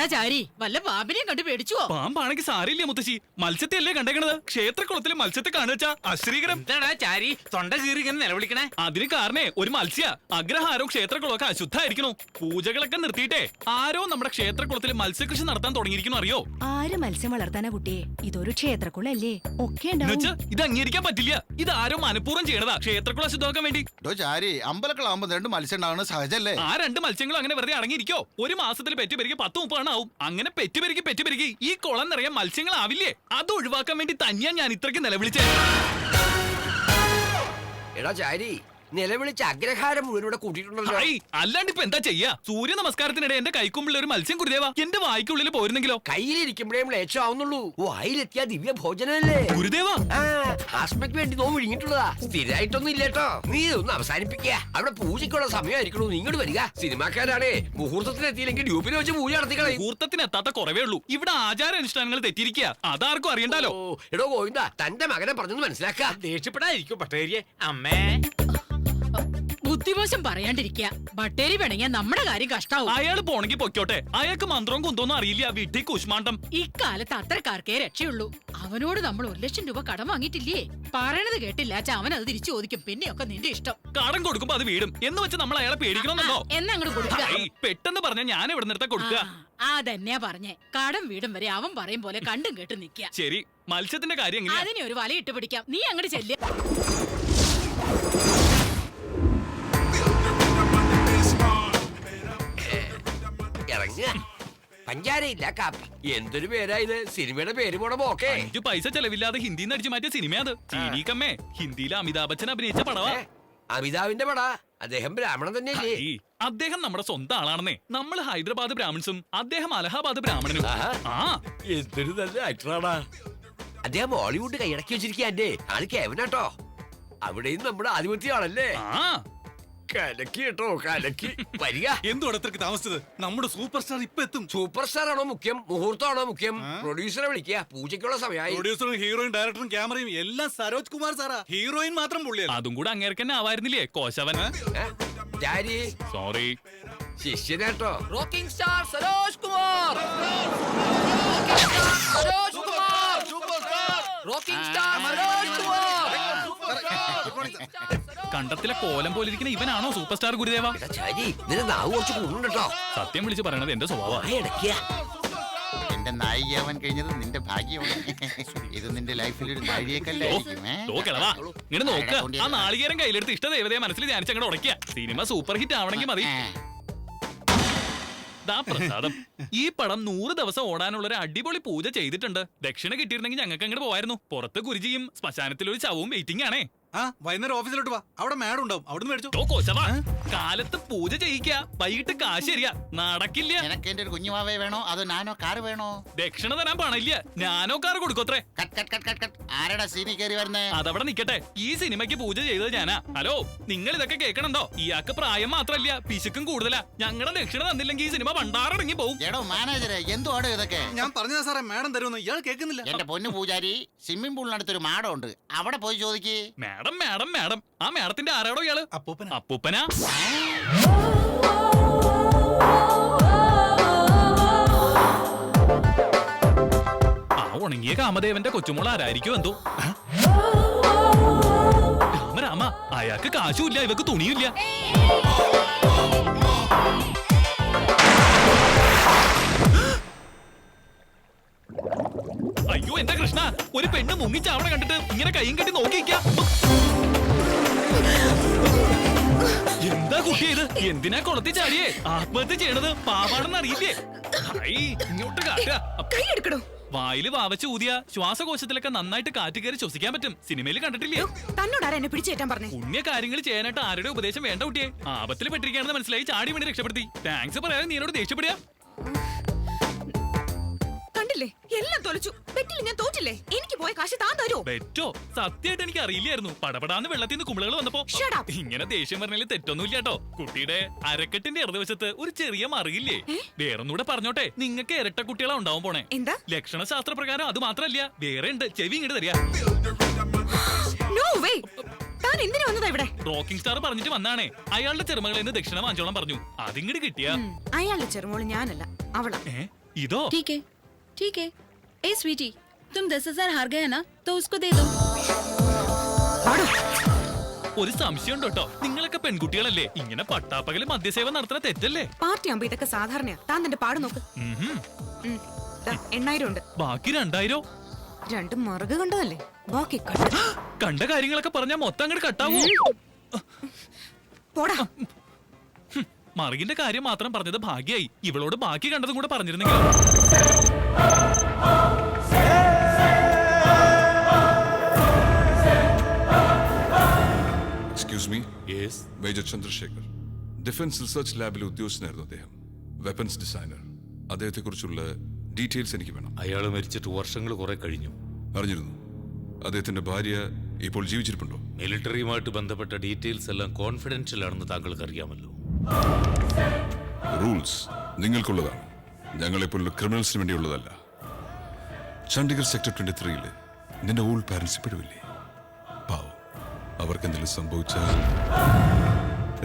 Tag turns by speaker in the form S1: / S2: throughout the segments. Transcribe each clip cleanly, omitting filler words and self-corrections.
S1: എടാ ചാരി വല്ല പാമ്പിനെയും കണ്ടു പേടിച്ചുവോ?
S2: പാമ്പാണെങ്കിൽ സാരില്ല മുത്തശ്ശി, മത്സ്യത്തെ അല്ലേ കണ്ടേക്കണത്. ക്ഷേത്രക്കുളത്തിലെ മത്സ്യത്തെ കാണുവച്ചാ അശ്രീകരം.
S3: എന്താടാ ചാരി തൊണ്ട കീറിങ്ങനെ നിലവിളിക്കണേ?
S2: അതിന് കാരണേ ഒരു മത്സ്യ. അഗ്രഹാരവും ക്ഷേത്രക്കുളമൊക്കെ അശുദ്ധായിരിക്കണു. പൂജകളൊക്കെ നിർത്തിയിട്ടേ ആരോ നമ്മുടെ ക്ഷേത്രക്കുളത്തിൽ മത്സ്യകൃഷി നടത്താൻ തുടങ്ങിയിരിക്കുന്നു. അറിയോ?
S4: ആര് മത്സ്യം വളർത്താനാ കുട്ടിയെ? ഇതൊരു ക്ഷേത്രക്കുളല്ലേ, ഒക്കെ
S2: ഇത് അംഗീകരിക്കാൻ പറ്റില്ല. ഇത് ആരോ മനഃപൂർവ്വം ചെയ്യണതാ ക്ഷേത്രക്കുളം അശുദ്ധമാക്കാൻ വേണ്ടി.
S5: അമ്പലക്കളാകുമ്പോ രണ്ട് മത്സ്യം ഉണ്ടാവുന്ന സഹജല്ലേ?
S2: ആ രണ്ട് മത്സ്യങ്ങളും അങ്ങനെ വെറുതെ അടങ്ങിയിരിക്കോ? ഒരു മാസത്തിൽ പെറ്റുപെരുകി 10-30 ആവും. അങ്ങനെ പെറ്റുപെരുകി ഈ കുളം നിറയാൻ മത്സ്യങ്ങളാവില്ലേ? അത് ഒഴിവാക്കാൻ വേണ്ടി തന്നെയാ ഞാൻ ഇത്രയ്ക്ക് നിലവിളിച്ചേ.
S3: എടാ ചാരി, നിലവിളിച്ച അഗ്രഹാരം മുഴുവൻ ഇവിടെ കൂട്ടിയിട്ടുണ്ടല്ലോ.
S2: അല്ലാണ്ട് ഇപ്പൊ എന്താ ചെയ്യാ? സൂര്യ നമസ്കാരത്തിനിടെ എന്റെ കൈക്കുമ്പിള്ള ഒരു മത്സ്യം ഗുരുദേവ എന്റെ വായിക്കുള്ളിൽ പോയിരുന്നെങ്കിലോ?
S3: കയ്യിലിരിക്കുമ്പോഴേ ലേശമാവുന്നുള്ളൂ. വായിലെത്തിയ ദിവ്യ ഭോജനല്ലേ
S2: ഗുരുദേവ.
S3: ആസ്മയ്ക്ക് വേണ്ടി നോമ്പ് വിഴുങ്ങിട്ടുള്ളതാ, സ്ഥിരമായിട്ടൊന്നും ഇല്ലേട്ടോ. നീ ഇതൊന്ന് അവസാനിപ്പിക്കുക. അവിടെ പൂജയ്ക്കുള്ള സമയമായിരിക്കണു. ഇങ്ങോട്ട് വരിക. സിനിമാക്കാരാണേ മുഹൂർത്തത്തിന് എത്തിയില്ലെങ്കിൽ ഡ്യൂപ്പിൽ വെച്ച് പൂജ നടത്തിക്കളയും.
S2: മുഹൂർത്തത്തിന് എത്താത്ത കുറവേ ഉള്ളൂ. ഇവിടെ ആചാരാനുഷ്ഠാനങ്ങൾ തെറ്റിയിരിക്കുക. അതാർക്കും അറിയണ്ടല്ലോ.
S3: എടോ ഗോവിന്ദ, തന്റെ മകനെ പറഞ്ഞൊന്ന് മനസ്സിലാക്ക.
S6: ദേഷ്യപ്പെടാതിരിക്കും പട്ടേരിയെ. അമ്മേ
S1: ബുദ്ധിമോശം പറയാണ്ടിരിക്കുക. ബട്ടേരി വേണമെങ്കിൽ നമ്മുടെ കാര്യം കഷ്ടാവും.
S2: അയാൾ പോണെങ്കിൽ പൊയ്ക്കോട്ടെ. അയാൾക്ക് മന്ത്രവും കുന്തോന്നും അറിയില്ല. വീട്ടിൽ കുഷ്മാണ്ടം.
S1: ഇക്കാലത്ത് അത്രക്കാർക്കേ രക്ഷയുള്ളൂ. അവനോട് നമ്മൾ 1 ലക്ഷം രൂപ കടം വാങ്ങിയിട്ടില്ലേ? പറയണത് കേട്ടില്ല അവൻ അത് തിരിച്ചു ചോദിക്കും. പിന്നെയൊക്കെ നിന്റെ ഇഷ്ടം.
S2: കടം കൊടുക്കുമ്പോ അത് വീടും എന്ന് വെച്ച് നമ്മൾ അയാളെ പേടിക്കണമെന്നുണ്ടോ?
S1: എന്നാ അങ്ങോട്ട് കൊടുക്കുക.
S2: പെട്ടെന്ന് പറഞ്ഞ ഞാൻ എവിടെ നിർത്താൻ കൊടുക്കുക?
S1: അതന്നെയാ പറഞ്ഞേ. കടം വീടും വരെ അവൻ പറയും പോലെ കണ്ടും കേട്ട് നിക്ക.
S2: ശരി, മത്സ്യത്തിന്റെ കാര്യം എങ്ങനെയാ?
S1: അതിനെ ഒരു വലയിട്ട് പിടിക്കാം. നീ അങ്ങോട്ട് ചെല്ലുക.
S3: ഇറങ്ങ. പഞ്ചാരയില്ല കാപ്പി. എന്തൊരു പേരാ ഇത്? സിനിമയുടെ പേര് പോണ പോക്കേ.
S2: 5 പൈസ ചെലവില്ലാതെ ഹിന്ദിന്ന് അടിച്ചു മാറ്റിയ സിനിമയത്. ചീനീക്കമ്മേ ഹിന്ദിയിലെ അമിതാഭ് ബച്ചൻ അഭിനയിച്ച പടവാ.
S3: അമിതാവിന്റെ പടാ. അദ്ദേഹം ബ്രാഹ്മണൻ തന്നെയല്ലേ?
S2: അദ്ദേഹം നമ്മുടെ സ്വന്തം ആളാണെന്നേ. നമ്മൾ ഹൈദരാബാദ് ബ്രാഹ്മൺസും അദ്ദേഹം അലഹാബാദ് ബ്രാഹ്മണനും.
S3: എന്തൊരു നല്ല ആക്ടറാടാ. അദ്ദേഹം ബോളിവുഡ് കൈയടക്കി വെച്ചിരിക്കുക. എന്റെ ആള് കേവനാട്ടോ. അവിടെയും നമ്മുടെ ആധിപത്യമാണല്ലേ? കലക്കി കേട്ടോ, കലക്കി. വരിക.
S2: എന്തുവാണ് ഇത്രക്ക് താമസിച്ചത്? നമ്മുടെ സൂപ്പർ സ്റ്റാർ ഇപ്പൊ എത്തും.
S3: സൂപ്പർ സ്റ്റാർ ആണോ മുഖ്യം, മുഹൂർത്തമാണോ മുഖ്യം? പ്രൊഡ്യൂസറെ വിളിക്കുക. പൂജയ്ക്കുള്ള സമയമായി.
S2: പ്രൊഡ്യൂസറും ഹീറോയും ഡയറക്ടറും ക്യാമറയും എല്ലാം സരോജ് കുമാർ സാറാ. ഹീറോയിൻ മാത്രം പുള്ളിയാണ്. അതും കൂടെ അങ്ങേർക്കന്നെ ആവായിരുന്നില്ലേ കോശവൻ? സോറി,
S3: ശിഷ്യനാട്ടോ.
S7: Rocking star Saroj Kumar. Rocking star Saroj Kumar.
S2: കണ്ടത്തിലെ കോലം പോലിരിക്കുന്ന ഇവനാണോ സൂപ്പർ സ്റ്റാർ ഗുരുദേവ? സത്യം വിളിച്ച് പറയണത് എന്റെ സ്വഭാവം.
S5: എന്റെ നായികയാവാൻ കഴിഞ്ഞത് നിന്റെ ഭാഗ്യമാണ്. ഇത് നിന്റെ ലൈഫിൽ ഒരു നാഴികക്കല്ലായിരിക്കും.
S2: ഇങ്ങനെ നോക്കുക. ആ നാളികേരം കയ്യിലെടുത്ത് ഇഷ്ടദേവതയെ മനസ്സിൽ ധ്യാനിച്ചങ്ങോട്ട് ഉടയ്ക്കുക. സിനിമ സൂപ്പർ ഹിറ്റ് ആവണമെങ്കിൽ മതി. പ്രസാദം. ഈ പടം 100 ദിവസം ഓടാനുള്ള ഒരു അടിപൊളി പൂജ ചെയ്തിട്ടുണ്ട്. ദക്ഷിണ കിട്ടിയിരുന്നെങ്കിൽ ഞങ്ങൾക്ക് അങ്ങോട്ട് പോയായിരുന്നു. പുറത്ത് ഗുരുജിയും ശ്മശാനത്തിൽ ഒരു ശവവും വെയിറ്റിംഗ് ആണേ.
S8: വൈകുന്നേരം ഓഫീസിലോട്ട് വാ, അവിടെ മാഡം ഉണ്ടാവും. അവിടുന്ന് മേടിച്ചോ.
S2: കാലത്ത് പൂജ ചെയ്യിക്കുക, വൈകിട്ട് കാശ് തരിക. നടക്കില്ല.
S5: എനിക്ക് എന്റെ ഒരു കുഞ്ഞുമാവേ വേണോ അതോ നാനോ കാറ് വേണോ?
S2: ദക്ഷിണ തരാൻ പണില്ല. ഞാനോ കാറ് കൊടുക്കത്രേ.
S5: ആരടാ സീനി കയറി വരുന്നേ?
S2: അതവിടെ നിക്കട്ടെ. ഈ സിനിമയ്ക്ക് പൂജ ചെയ്തത് ഞാനാ. ഹലോ, നിങ്ങൾ ഇതൊക്കെ കേൾക്കണണ്ടോ? ഇയാൾക്ക് പ്രായം മാത്രല്ല, പിശുക്കും കൂടുതലാ. ഞങ്ങളുടെ ദക്ഷിണ തന്നില്ലെങ്കിൽ ഈ സിനിമ പണ്ടാറടങ്ങി പോകും.
S5: എടോ മാനേജറെ, എന്തുവാടോ ഇതൊക്കെ?
S8: ഞാൻ പറഞ്ഞതാ സാറേ, മാഡം തരുമെന്ന്. ഇയാൾ കേൾക്കുന്നില്ല.
S5: എന്റെ പൊന്നു പൂജാരി, സ്വിമ്മിംഗ് പൂളിനടുത്തൊരു മാഡം ഉണ്ട്, അവിടെ പോയി ചോദിക്കേ.
S2: Madam madam madam. ആ മാഡത്തിന്റെ ആരാടോ ഇയാള്? അപ്പൂപ്പനാ. ആ ഉണങ്ങിയ കാമദേവന്റെ കൊച്ചുമോൾ ആരായിരിക്കും എന്തോ? രാമ, അയാൾക്ക് കാശുമില്ല, ഇവക്ക് തുണിയില്ല. അയ്യോ എന്റെ കൃഷ്ണ, ഒരു പെണ്ണ് മുങ്ങിച്ചാവണ കണ്ടിട്ട് ഇങ്ങനെ കൈയും കെട്ടി നോക്കിയിരിക്ക. എന്താ കുട്ടി ഇത്? എന്തിനാ കുളത്തി ചാടിയേ? ആത്മഹത്യ ചെയ്യണത് പാവാണെന്ന് അറിയില്ലേ? ഇങ്ങോട്ട് കാട്ടുക. വായില് വാവച്ച് ഊതിയ ശ്വാസകോശത്തിലൊക്കെ നന്നായിട്ട് കാറ്റ് കയറി ശ്വസിക്കാൻ പറ്റും. സിനിമയിൽ കണ്ടിട്ടില്ലേ?
S4: തന്നോടാരാ എന്നെ പിടിച്ചേറ്റാൻ പറഞ്ഞേ?
S2: പുണ്യ കാര്യങ്ങൾ ചെയ്യാനായിട്ട് ആരുടെ ഉപദേശം വേണ്ട കുട്ടിയെ. ആപത്തിൽ പെട്ടിരിക്കുകയാണെന്ന് മനസ്സിലായി ചാടി വേണ്ടി രക്ഷപ്പെടുത്തി. താങ്ക്സ് പറയാതെ നീ എന്നോട് ദേഷ്യപ്പെടുക.
S4: കണ്ടില്ലേ, എല്ലാം തോലച്ചു. ബെറ്റിൽ ഞാൻ തോറ്റില്ലേ? എനിക്ക് പോയ കാശ് താൻ തരൂ.
S2: ബെറ്റോ? സത്യമായിട്ട് എനിക്ക് അറിയില്ലായിരുന്നു. പടപടാന്ന് വെള്ളത്തിൽ നിന്ന് കുമിളകൾ വന്നപ്പോ. ഇങ്ങനെ ദേഷ്യം പറഞ്ഞാൽ തെറ്റൊന്നുമില്ല കേട്ടോ. കുട്ടിയുടെ അരക്കെട്ടിന്റെ ഇടതുവശത്ത് ഒരു ചെറിയ മറിയില്ലേ? വേറൊന്നുകൂടെ പറഞ്ഞോട്ടെ, നിങ്ങൾക്ക് ഇരട്ട കുട്ടികളാ ഉണ്ടാവും പോണേ.
S4: എന്താ?
S2: ലക്ഷണശാസ്ത്ര പ്രകാരം അത് മാത്രല്ല, വേറെ ഉണ്ട്. ചെവി ഇങ്ങോട്ട് തരിക. റോക്കിംഗ് സ്റ്റാർ പറഞ്ഞിട്ട് വന്നാണേ. അയാളുടെ ചെറുമകളിൽ നിന്ന് ദക്ഷിണ വാങ്ങിച്ചോളം പറഞ്ഞു. അതിങ്ങോട്ട് കിട്ടിയ
S4: അയാളുടെ ചെറുമോള് ഞാനല്ല, അവളാ.
S2: ഇതോ
S9: ठीक है ए स्वीटी तुम 10,000 हार गए ना तो उसको दे दो
S2: ഒരു സംശയം ഉണ്ടോ കേട്ടോ, നിങ്ങളൊക്കെ പെൺകുട്ടികളല്ലേ, ഇങ്ങനെ പട്ടാപ്പകല് മദ്യസേവ നടത്തുന്ന തെറ്റല്ലേ?
S4: പാർട്ടി ആകുമ്പോ ഇതൊക്കെ സാധാരണയാ. താൻ തന്റെ പാട് നോക്ക്. 8,000 ഉണ്ട്.
S2: ബാക്കി 2,000
S4: രണ്ടും മറുക കണ്ടതല്ലേ, ബാക്കി
S2: കണ്ട കാര്യങ്ങളൊക്കെ പറഞ്ഞാ മൊത്തം അങ്ങോട്ട് കട്ടാവോ?
S4: പോടാ.
S2: മറുകിന്റെ കാര്യം മാത്രം പറഞ്ഞത് ഭാഗ്യായി. ഇവളോട് ബാക്കി കണ്ടതും കൂടെ പറഞ്ഞിരുന്നെങ്കിൽ.
S10: Excuse me. Yes. Major Chandrashekhar, defence research ലാബിലെ ഉദ്യോഗസ്ഥനായിരുന്നു അദ്ദേഹം. Weapons designer. അദ്ദേഹത്തെക്കുറിച്ചുള്ള ഡീറ്റെയിൽസ് എനിക്ക് വേണം.
S6: അയാൾ മരിച്ചിട്ട് വർഷങ്ങൾ കുറെ കഴിഞ്ഞു.
S10: അറിഞ്ഞിരുന്നു. അദ്ദേഹത്തിന്റെ ഭാര്യ ഇപ്പോൾ ജീവിച്ചിരിപ്പുണ്ടോ?
S6: മിലിറ്ററിയുമായിട്ട് ബന്ധപ്പെട്ട ഡീറ്റെയിൽസ് എല്ലാം കോൺഫിഡൻഷ്യൽ ആണെന്ന് താങ്കൾക്ക് അറിയാമല്ലോ.
S10: റൂൾസ് നിങ്ങൾക്കുള്ളതാണ്, ഞങ്ങളെപ്പോലുള്ള ക്രിമിനൽസിന് വേണ്ടിയുള്ളതല്ല. ചണ്ഡീഗഡ് സെക്ടർ 23-ല് നിന്റെ ഓൾഡ് പാരന്റ്സ് ഇപ്പോഴുമില്ലേ? പാവം, അവർക്ക് എന്തെങ്കിലും സംഭവിച്ചാൽ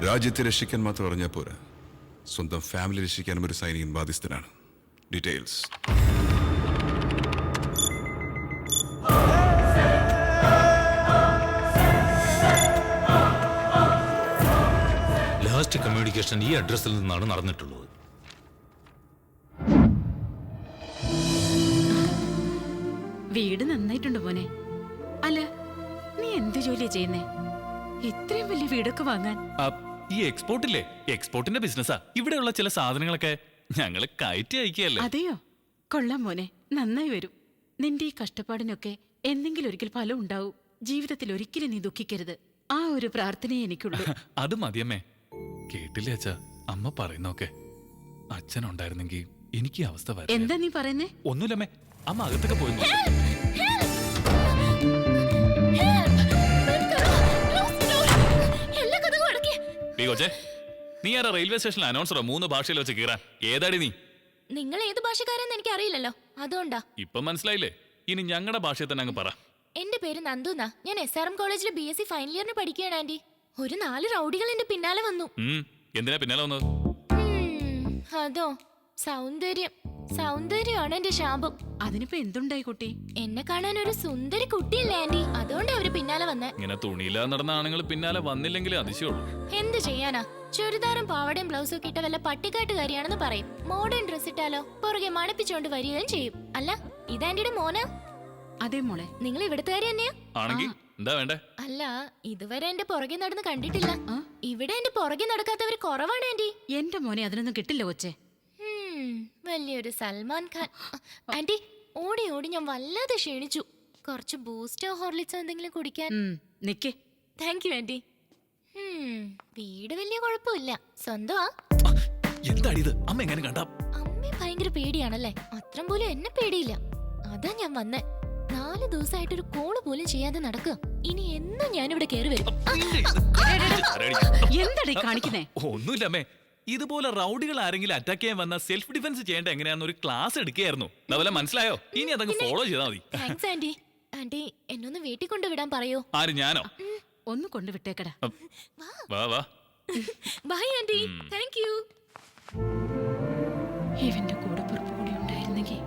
S10: രാജ്യത്തെ രക്ഷിക്കാൻ മാത്രം അറിഞ്ഞാൽ പോരാ, സ്വന്തം ഫാമിലി രക്ഷിക്കാനും ഒരു സൈനികൻ ബാധ്യസ്ഥനാണ്. ഡീറ്റെയിൽസ്.
S6: ലാസ്റ്റ് കമ്മ്യൂണിക്കേഷൻ ഈ അഡ്രസ്സിൽ നിന്നാണ് നടന്നിട്ടുള്ളത്.
S1: വീട് നന്നായിട്ടുണ്ട് മോനെ. അല്ല, നീ എന്ത് ജോലിയാ ചെയ്യുന്നേ? ഇത്രയും വലിയ വീടൊക്കെ വാങ്ങാൻ?
S2: ഈ എക്സ്പോർട്ടില്ലേ, എക്സ്പോർട്ടിന്റെ ബിസിനസ്സാ. ഇവിടെയുള്ള ചില സാധനങ്ങളൊക്കെ ഞങ്ങള് കയറ്റി അയക്കുകയല്ലേ.
S1: അതെയോ? കൊള്ളാം മോനെ, നന്നായി വരും. നിന്റെ ഈ കഷ്ടപ്പാടിനൊക്കെ എന്തെങ്കിലും ഒരിക്കൽ ഫലം ഉണ്ടാവും. ജീവിതത്തിൽ ഒരിക്കലും നീ ദുഃഖിക്കരുത്. ആ ഒരു പ്രാർത്ഥനയെ എനിക്കുള്ളൂ.
S2: അത് മതിയമ്മേ. കേട്ടില്ലേ അച്ഛാ അമ്മ പറയുന്നൊക്കെ? അച്ഛനുണ്ടായിരുന്നെങ്കിൽ എനിക്ക് ഈ അവസ്ഥ വരും.
S1: എന്താ നീ പറയുന്നേ?
S2: ഒന്നുമില്ലമ്മേ, അമ്മ അകത്തൊക്കെ പോയി. നീ ആരാ റെയിൽവേ സ്റ്റേഷനിൽ അനൗൺസറോ 3 ഭാഷയിൽ വെച്ച് കീറാൻ? ഏതാടി നീ?
S11: നിങ്ങൾ ഏത് ഭാഷക്കാരെന്ന് എനിക്ക് അറിയില്ലല്ലോ, അതുകൊണ്ടാ.
S2: ഇപ്പൊ മനസ്സിലായില്ലേ? ഇനി ഞങ്ങളുടെ ഭാഷയിൽ തന്നെ അങ്ങ് പറ.
S11: എന്റെ പേര് നന്ദുന്നാ. ഞാൻ SRM കോളേജിൽ BSc ഫൈനൽ ഇയറിന് പഠിക്കുകയാണ് ആന്റി. ഒരു 4 റൗഡികൾ എന്റെ പിന്നാലെ വന്നു.
S2: എന്തിനാ പിന്നാലെ വന്നത്?
S11: അതോ, സൗന്ദര്യമാണ് എന്റെ ശാപം.
S1: അതിനിപ്പോ എന്തുണ്ടായി കുട്ടി?
S11: എന്നെ കാണാൻ ഒരു സുന്ദരി കുട്ടിയല്ലേ ആന്റി, അതുകൊണ്ട് അവര് പിന്നാലെ വന്നേ.
S2: ഇങ്ങനെ തുണിയില്ലാതെ നടന്ന ആണുങ്ങൾ പിന്നാലെ വന്നില്ലെങ്കിൽ അതിശയുള്ളൂ.
S11: എന്ത് ചെയ്യാനാ, ചുരിദാറും പാവടയും ബ്ലൗസും ഒക്കെ ഇട്ട വല്ല പട്ടിക്കാട്ടുകാരിയാണെന്ന് പറയും. മോഡേൺ ഡ്രസ് ഇട്ടാലോ പുറകെ മണപ്പിച്ചോണ്ട് വരികയും ചെയ്യും. അല്ല, ഇതാന്റിയുടെ മോനാ?
S1: അതെ മോളെ.
S11: നിങ്ങൾ ഇവിടുത്തുകാരി തന്നെയാ?
S2: ആണെങ്കിൽ എന്താ വേണ്ടേ?
S11: അല്ല, ഇതുവരെ എന്റെ പുറകെ നടന്ന് കണ്ടിട്ടില്ല. ഇവിടെ എന്റെ പുറകെ നടക്കാത്തവർ കുറവാണ് ആന്റി.
S1: എന്റെ മോനെ അതിനൊന്നും കിട്ടില്ല കൊച്ചേ.
S11: വലിയൊരു സൽമാൻ ഖാൻ. ആന്റി, ഓടി ഓടി ഞാൻ വല്ലാതെ ക്ഷീണിച്ചു. കുറച്ച് ബൂസ്റ്റോ ഹോർലിക്സോ എന്തെങ്കിലും കുടിക്കാൻ.
S1: നിക്കേ.
S11: Thank you aunty. വീട് വലിയ കുഴപ്പമില്ല, സ്വന്തമാ.
S2: എന്താണിത്? അമ്മ എങ്ങനെ കണ്ട?
S11: അമ്മ ഭയങ്കര പേടിയാണല്ലേ? അത്രം പോലും എന്നെ പേടിയില്ല. അതാ ഞാൻ വന്നേ. 4 ദിവസമായിട്ടൊരു കോള് പോലും ചെയ്യാതെ നടക്കുക. ഇനി എന്നും ഞാനിവിടെ കയറി വരും.
S1: എന്താടീ കാണിക്കുന്നേ?
S2: ഒന്നുമില്ലമ്മേ, ഇതുപോലെ റൗഡികൾ ആരെങ്കിലും അറ്റാക്ക് ചെയ്യാൻ വന്ന സെൽഫ് ഡിഫൻസ് ചെയ്യേണ്ട എങ്ങനെയാന്ന് ഒരു ക്ലാസ് എടുക്കുകയായിരുന്നു. അതുപോലെ മനസ്സിലായോ? ഇനി അതങ്ങ് ഫോളോ ചെയ്താൽ മതി.
S11: Thanks anti. ആന്റി, എന്നൊന്ന് വീട്ടിൽ കൊണ്ടുവിടാൻ പറയോ?
S2: ആര്, ഞാനോ?
S1: ഒന്ന് കൊണ്ടുവിട്ടേക്കടാ.
S2: വാ വാ.
S11: By anti. Thank you.
S1: ഇവന്റെ കൂടെ പുറപ്പ് കൂടി ഉണ്ടായിരുന്നെങ്കിൽ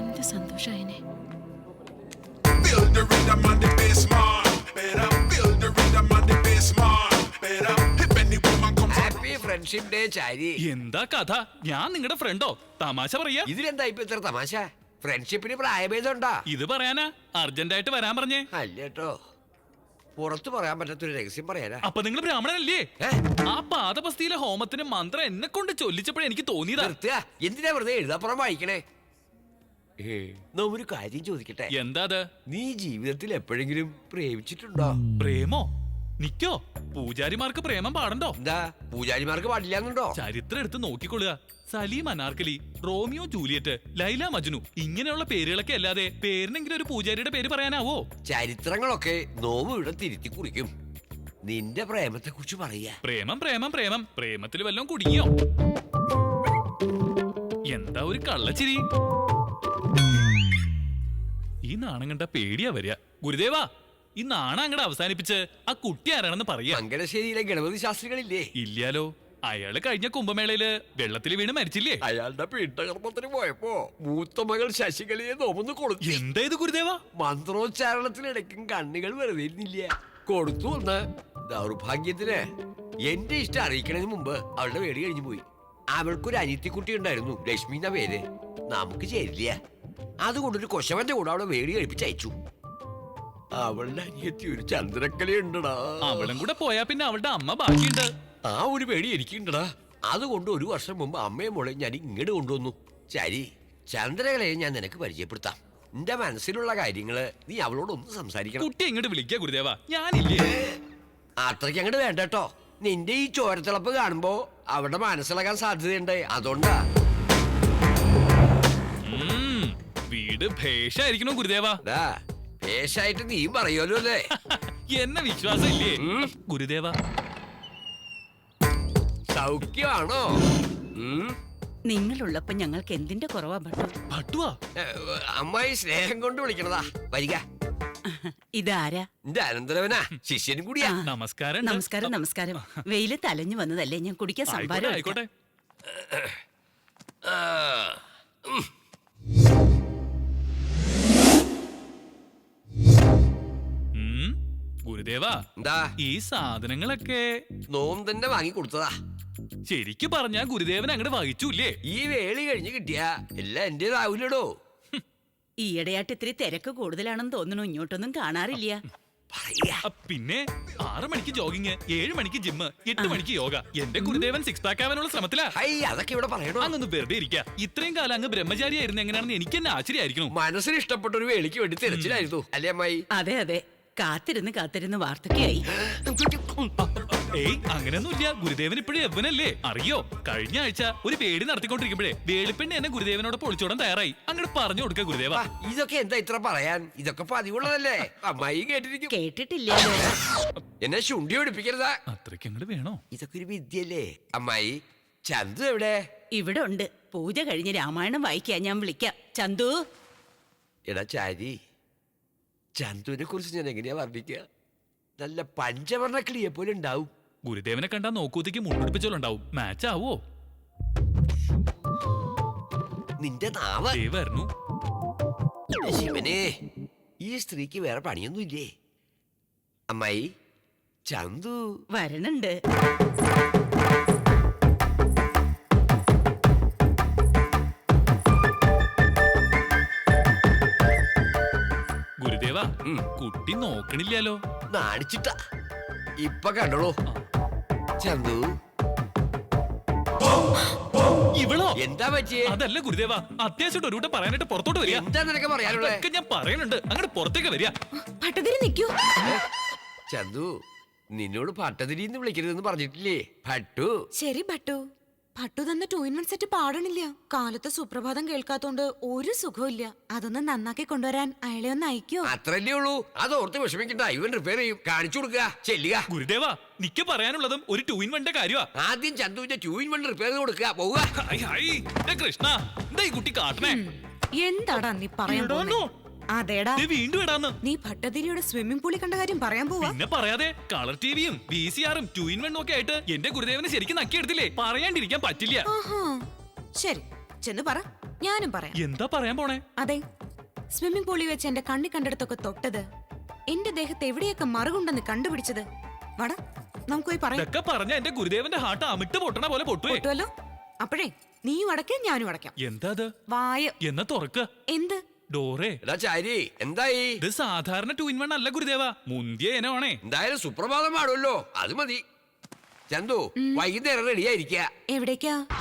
S1: എന്ത് സന്തോഷായനെ.
S2: എന്താ കഥ? ഞാൻ നിങ്ങളുടെ ഫ്രണ്ടോ? തമാശ പറയാ.
S3: ഇതിലെന്താ ഇപ്പൊ ഇത്ര തമാശ? ഫ്രണ്ട്ഷിപ്പിന് പ്രായഭേദമുണ്ടാ?
S2: ഇത് പറയാനാ അർജന്റായിട്ട് വരാൻ പറഞ്ഞേ?
S3: അല്ലേട്ടോ, പുറത്തു പറയാൻ പറ്റാത്തൊരു രഹസ്യം പറയാനാ.
S2: അപ്പൊ നിങ്ങൾ ബ്രാഹ്മണനല്ലേ? ആ പാദപസ്തിയിലെ ഹോമത്തിന് മന്ത്രം എന്നെ കൊണ്ട് ചൊല്ലിച്ചപ്പോഴേ എനിക്ക് തോന്നിയതാ.
S3: എന്തിനാ വെറുതെ എഴുതാപ്പുറം വായിക്കണേ? ഒരു കാര്യം ചോദിക്കട്ടെ?
S2: എന്താ അത്?
S3: നീ ജീവിതത്തിൽ എപ്പോഴെങ്കിലും പ്രേമിച്ചിട്ടുണ്ടോ?
S2: പ്രേമോ? നിക്കോ? പൂജാരിമാർക്ക് പ്രേമം പാടണ്ടോ?
S3: എന്താ പൂജാരിമാർക്ക് പാടില്ലാന്നുണ്ടോ?
S2: ചരിത്രം എടുത്ത് നോക്കിക്കൊള്ളുക. സലീം അനാർക്കലി, റോമിയോ ജൂലിയറ്റ്, ലൈല മജ്നു, ഇങ്ങനെയുള്ള പേരുകളൊക്കെ അല്ലാതെ പേരിനെങ്കിലും ഒരു പൂജാരിയുടെ പേര് പറയാനാവോ?
S3: ചരിത്രങ്ങളൊക്കെ നോവ് ഇവിടെ തിരുത്തി കുറിക്കും. നിന്റെ പ്രേമത്തെ കുറിച്ച് പറയാ.
S2: പ്രേമം പ്രേമം പ്രേമം. പ്രേമത്തിൽ വല്ലതും കുടുങ്ങിയോ? എന്താ ഒരു കള്ളച്ചിരി? ഈ നാണം കണ്ട പേടിയാ വരിക. ഗുരുദേവാ, ഈ നാണം അങ്ങടെ അവസാനിപ്പിച്ച് ആ കുട്ടി ആരാണെന്ന് പറയാ.
S3: മംഗലശ്ശേരിയിലെ ഗണപതി ശാസ്ത്രികളില്ലേ?
S2: ഇല്ലാലോ. അയാള് കഴിഞ്ഞ കുംഭമേളയില് വെള്ളത്തിൽ വീണ് മരിച്ചില്ലേ?
S3: അയാളുടെ പീഠകർമ്മത്തിന് പോയപ്പോ മൂത്ത മകൾ ശശികലയെ നോമ്പൊന്ന് കൊടുത്തു.
S2: എന്താ ഇത് ഗുരുദേവ?
S3: മന്ത്രോച്ചാരണത്തിനിടയ്ക്കും കണ്ണുകൾ വെറുതെ ഇരുന്നില്ല, കൊടുത്തു ഒന്ന്. ദൗർഭാഗ്യത്തിന് എന്റെ ഇഷ്ടം അറിയിക്കണതിന് മുമ്പ് അവളുടെ വേടി കഴിഞ്ഞു പോയി. അവൾക്കൊരു അനിയത്തിക്കുട്ടി ഉണ്ടായിരുന്നു, ലക്ഷ്മി എന്ന പേര്. നമുക്ക് ചേരില്ല, അതുകൊണ്ടൊരു കൊശവന്റെ കൂടെ അവളെ വേടി കഴിപ്പിച്ച് അയച്ചു. അവളുടെ അനിയത്തി ഒരു ചന്ദ്രക്കലയുണ്ടടാ.
S2: അവളും കൂടെ പോയാ പിന്നെ അവളുടെ അമ്മ ബാക്കിയുണ്ട്.
S3: ആ ഒരു പേടി എനിക്കുണ്ടടാ. അതുകൊണ്ട് ഒരു വർഷം മുമ്പ് അമ്മയും മോളെ ഞാൻ ഇങ്ങോട്ട് കൊണ്ടുവന്നു. ശരി, ചന്ദ്രകലയെ ഞാൻ നിനക്ക് പരിചയപ്പെടുത്താം. നിന്റെ മനസ്സിലുള്ള കാര്യങ്ങള് നീ അവളോടൊന്ന് സംസാരിക്കണം.
S2: കുട്ടി ഇങ്ങോട്ട് വിളിക്കുക ഗുരുദേവ, ഞാനില്ലേ.
S3: അത്രയ്ക്ക് അങ്ങോട്ട് വേണ്ട കേട്ടോ. നിന്റെ ഈ ചോരത്തിളപ്പ് കാണുമ്പോ അവരുടെ മനസ്സിലാക്കാൻ സാധ്യതയുണ്ട്, അതുകൊണ്ടാ.
S2: വീട് ഭേഷായിരിക്കണോ ഗുരുദേവ?
S3: ഭേഷായിട്ട് നീ പറയുമല്ലോ അല്ലേ?
S2: എന്നെ വിശ്വാസം ഇല്ലേ ഗുരുദേവ?
S3: സൗഖ്യമാണോ?
S9: നിങ്ങളുള്ളപ്പോ ഞങ്ങൾക്ക് എന്തിന്റെ കുറവാ ഭട്ടു?
S2: ഭട്ടുവാ?
S3: അമ്മായി സ്നേഹം കൊണ്ട് വിളിക്കണതാ. വരിക.
S9: ഇതാരാ?
S3: എന്റെ അനന്തരവനാ, ശിഷ്യനും കൂടിയാ.
S2: നമസ്കാരം.
S9: നമസ്കാരം നമസ്കാരം. വെയില് തലഞ്ഞു വന്നതല്ലേ, ഞാൻ കുടിക്കാൻ സംഭാരം
S2: ആയിക്കോട്ടെ. ഗുരുദേവ,
S3: എന്താ
S2: ഈ സാധനങ്ങളൊക്കെ
S3: നോമ്പ് വാങ്ങി കൊടുത്തതാ.
S2: ശരിക്കു പറഞ്ഞാ ഗുരുദേവൻ അങ്ങോട്ട് വഹിച്ചൂല്ലേ?
S3: ഈ വേളി കഴിഞ്ഞ് കിട്ടിയാ എല്ലാം എന്റേതാവൂലടോ.
S9: ഈയിടെയായിട്ട് ഇത്തിരി തിരക്ക് കൂടുതലാണെന്ന് തോന്നുന്നു, ഇങ്ങോട്ടൊന്നും കാണാറില്ല.
S2: പിന്നെ 6 മണിക്ക് ജോഗിങ്, 7 മണിക്ക് ജിമ്മ്, 8 മണിക്ക് യോഗ. എന്റെ ഗുരുദേവൻ 6 പാക്ക് ആവാനുള്ള ശ്രമത്തിലാ.
S3: അതൊക്കെ ഇവിടെ പറയണോ?
S2: അങ്ങൊന്ന് വെറുതെ ഇരിക്കുക. ഇത്രയും കാലം അങ്ങ് ബ്രഹ്മചാരിയായിരുന്നു എങ്ങനെയാണെന്ന് എനിക്ക് തന്നെ ആശ്ചര്യമായിരിക്കുന്നു.
S3: മനസ്സിന് ഇഷ്ടപ്പെട്ട ഒരു വേളിക്ക് വേണ്ടി തിരച്ചിലായിരുന്നു അല്ലേ അമ്മായി?
S9: അതെ അതെ, കാത്തിരുന്ന് വാർത്തക്കായി.
S2: ഏയ്, അങ്ങനെയൊന്നുമില്ല. ഗുരുദേവൻ ഇപ്പോഴും യവനല്ലേ, അറിയോ? കഴിഞ്ഞ ആഴ്ച ഒരു പേടി നടത്തിക്കൊണ്ടിരിക്കുമ്പോഴേ വേളിപ്പെണ്ണി എന്നെ ഗുരുദേവനോട് പൊളിച്ചോടാൻ തയ്യാറായി. അങ്ങോട്ട് പറഞ്ഞു കൊടുക്ക ഗുരുദേവ.
S3: ഇതൊക്കെ എന്താ ഇത്ര പറയാൻ? ഇതൊക്കെ പതിവുള്ളതല്ലേ? അമ്മായി കേട്ടിരിക്കും.
S9: കേട്ടിട്ടില്ല.
S3: എന്നെ ശുണ്ടി പിടിപ്പിക്കരുതാ.
S2: അത്രയ്ക്ക് അങ്ങോട്ട് വേണോ?
S3: ഇതൊക്കെ ഒരു വിദ്യല്ലേ അമ്മായി. ചന്തു എവിടെ?
S9: ഇവിടെ ഉണ്ട്. പൂജ കഴിഞ്ഞ് രാമായണം വായിക്കാൻ ഞാൻ വിളിക്കാം. ചന്തു.
S3: എടാ ചാരി, ചന്തുവിനെ കുറിച്ച് ഞാൻ എങ്ങനെയാ വർണ്ണിക്കുക? നല്ല പഞ്ചവർണ്ണ കിളിയെ പോലെ ഉണ്ടാവും.
S2: ഗുരുദേവനെ കണ്ടാ നോക്കൂത്തേക്ക് മുണ്ടുപിടിപ്പിച്ചോളുണ്ടാവും. മാച്ച് ആവോ?
S3: നിന്റെ നാവ്
S2: വരുന്നു.
S3: ശിവനെ, ഈ സ്ത്രീക്ക് വേറെ പണിയൊന്നുമില്ലേ? അമ്മായി, ചന്തു
S9: വരണുണ്ട്.
S2: ഗുരുദേവ, കുട്ടി നോക്കണില്ലല്ലോ.
S3: നാണിച്ചിട്ടാ. ഇപ്പൊ കണ്ടോളൂ. ചന്തു,
S2: ഇവളോ?
S3: എന്താ പറ്റിയേ?
S2: അതല്ല ഗുരുദേവ, അത്യാവശ്യം ഒരു കൂട്ടം പറയാനായിട്ട് പുറത്തോട്ട് വരിക.
S3: എന്താ നിനക്ക് പറയാനുള്ളത്?
S2: ഞാൻ പറയുന്നുണ്ട്, അങ്ങോട്ട് പുറത്തേക്ക് വരിക.
S4: ഭട്ടതിരി നിൽക്കൂ.
S3: ചന്തു, നിന്നോട് ഭട്ടതിരിന്ന് വിളിക്കരുതെന്ന് പറഞ്ഞിട്ടില്ലേ? ഭട്ടു.
S4: ശരി ഭട്ടു. ഭട്ടു തന്ന 2-in-1 സെറ്റ് പാടണില്ല. കാലത്ത് സുപ്രഭാതം കേൾക്കാത്തോണ്ട് ഒരു സുഖമില്ല. അതൊന്ന് നന്നാക്കി കൊണ്ടുവരാൻ അയാളെ ഒന്ന് അയക്കോ?
S3: അത്രല്ലേ ഉള്ളൂ. അതോർത്ത് വിഷമിക്കണ്ട, ഇവൻ റിപ്പയർ ചെയ്യും. കാണിച്ചു കൊടുക്കുക, ചെല്ലുക.
S2: ഗുരുദേവ, നിക്ക് പറയാനുള്ളതും ഒരു 2-in-1 കാര്യമാ.
S3: ആദ്യം ചന്തുവിന്റെ 2-in-1 റിപ്പയർ ചെയ്ത് കൊടുക്കുക. പോവുക.
S2: കൃഷ്ണ, എന്താ ഈ കുട്ടി കാട്ടണേ?
S4: എന്താടാ നീ പറയാൻ പോകുന്നേ? അതേടാ,
S2: വീണ്ടും ഇടാന്ന്.
S4: നീ ഭട്ടതിരിയുടെ സ്വിമ്മിംഗ് പൂളിൽ കണ്ട കാര്യം പറയാൻ പോവാ?
S2: പിന്നെ പറയാതെ, കളർ ടിവിയും VCR-ഉം 2-in-1 ഒക്കെ ആയിട്ട് എന്റെ ഗുരുദേവനെ ശരിക്കും നക്കിയെടുത്തില്ലേ? പറയാണ്ടിരിക്കാൻ പറ്റില്ല.
S4: ശരി, ചെന്ന് പറ, ഞാനും പറയാം.
S2: എന്താ പറയാൻ പോണേ?
S4: അതെ, സ്വിമ്മിംഗ് പൂളിൽ വെച്ച് എന്റെ കണ്ണി കണ്ടിടത്തൊക്കെ തൊട്ടത്, എന്റെ ദേഹത്ത് എവിടെയൊക്കെ മറുകുണ്ടെന്ന് കണ്ടുപിടിച്ചത്. വട, നമുക്ക് പോയി പറയാം.
S2: ഇതൊക്കെ പറഞ്ഞ എന്റെ ഗുരുദേവന്റെ ഹാർട്ട് അമിട്ട് പൊട്ടണ പോലെ പൊട്ടുവേ.
S4: പൊട്ടുവല്ലോ. അപ്പോഴേ നീയും അടയ്ക്കാം, ഞാനും അടയ്ക്കാം.
S2: എന്താ അത്?
S4: വായ.
S2: എന്നാ തുറക്ക.
S4: എന്ത്?
S2: ഡോറേ.
S3: ചാരി, എന്തായി?
S2: ഇത് സാധാരണ 2-in-1 അല്ല ഗുരുദേവ, മുന്തിയ ഇനമാണേ.
S3: എന്തായാലും സുപ്രഭാതം പാടുമല്ലോ, അത് മതി. ചന്തു, വൈകുന്നേരം റെഡിയായിരിക്കുക.
S4: എവിടേക്കാ?